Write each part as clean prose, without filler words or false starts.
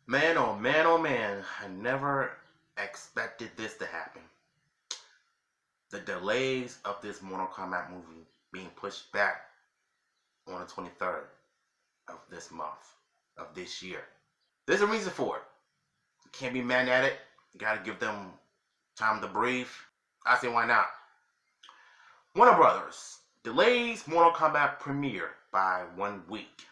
Man, oh man, oh man, I never expected this to happen. The delays of this Mortal Kombat movie being pushed back on the 23rd of this month, of this year. There's a reason for it. You can't be mad at it. You gotta give them time to breathe. I say, why not? Warner Brothers delays Mortal Kombat premiere by 1 week.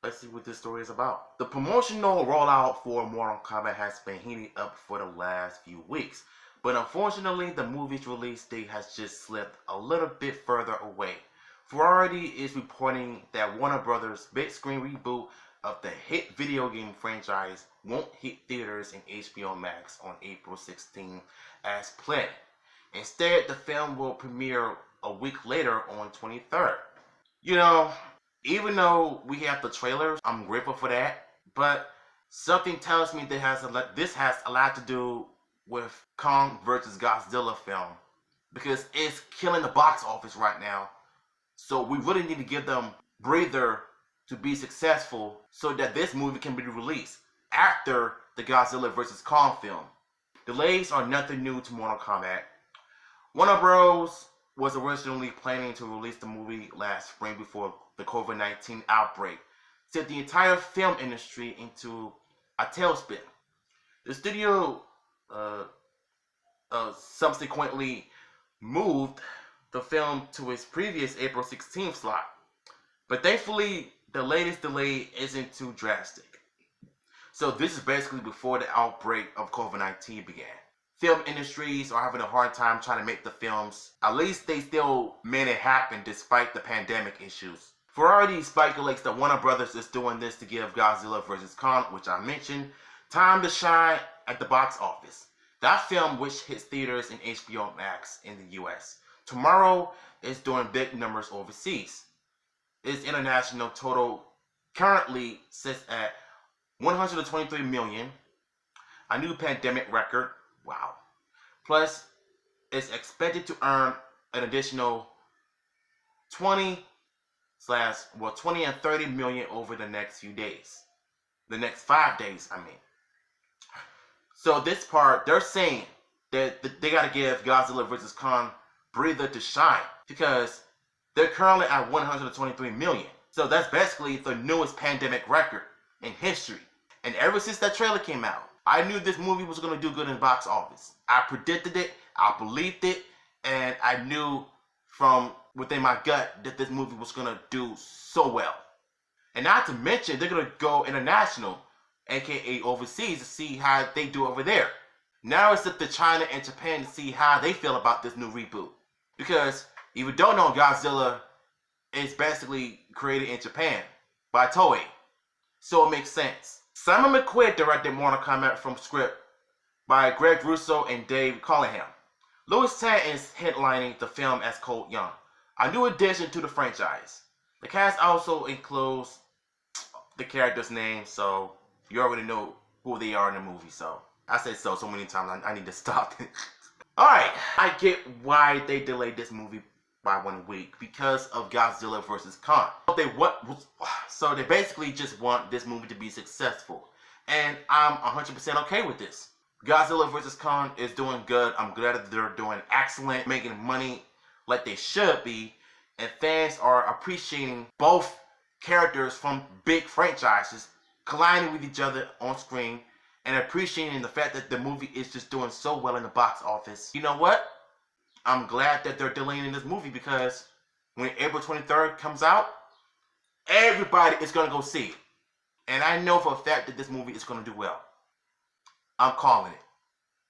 Let's see what this story is about. The promotional rollout for Mortal Kombat has been heating up for the last few weeks, but unfortunately the movie's release date has just slipped a little bit further away. Variety is reporting that Warner Brothers' big screen reboot of the hit video game franchise won't hit theaters in HBO Max on April 16 as planned. Instead, the film will premiere a week later on 23rd. You know, even though we have the trailers, I'm grateful for that. But something tells me that this has a lot to do with Kong versus Godzilla film, because it's killing the box office right now. So we really need to give them breather to be successful, so that this movie can be released after the Godzilla vs. Kong film. Delays are nothing new to Mortal Kombat. Warner Bros. Was originally planning to release the movie last spring before the COVID-19 outbreak sent the entire film industry into a tailspin. The studio subsequently moved the film to its previous April 16th slot, but thankfully the latest delay isn't too drastic. So this is basically before the outbreak of COVID-19 began. Film industries are having a hard time trying to make the films. At least they still made it happen despite the pandemic issues. Variety speculates that Warner Brothers is doing this to give Godzilla vs. Kong, which I mentioned, time to shine at the box office. That film, which hits theaters in HBO Max in the US tomorrow, is doing big numbers overseas. Its international total currently sits at 123 million, a new pandemic record. Wow. Plus, it's expected to earn an additional 20 and 30 million over the next few days. The next 5 days, I mean. So this part, they're saying that they got to give Godzilla vs. Kong breather to shine, because they're currently at 123 million. So that's basically the newest pandemic record in history. And ever since that trailer came out, I knew this movie was going to do good in the box office. I predicted it, I believed it, and I knew from within my gut that this movie was going to do so well. And not to mention, they're going to go international, aka overseas, to see how they do over there. Now it's up to China and Japan to see how they feel about this new reboot. Because if you don't know, Godzilla is basically created in Japan by Toei. So it makes sense. Simon McQuaid directed Mortal Kombat from script by Greg Russo and Dave Callahan. Louis Tan is headlining the film as Cole Young, a new addition to the franchise. The cast also includes the characters' names, so you already know who they are in the movie. So I said so many times, I need to stop. Alright, I get why they delayed this movie by 1 week, because of Godzilla vs. Kong. So they basically just want this movie to be successful, and I'm 100% okay with this. Godzilla vs. Kong is doing good. I'm glad that they're doing excellent, making money like they should be, and fans are appreciating both characters from big franchises colliding with each other on screen, and appreciating the fact that the movie is just doing so well in the box office. You know what? I'm glad that they're delaying this movie, because when April 23rd comes out, everybody is going to go see it. And I know for a fact that this movie is going to do well. I'm calling it.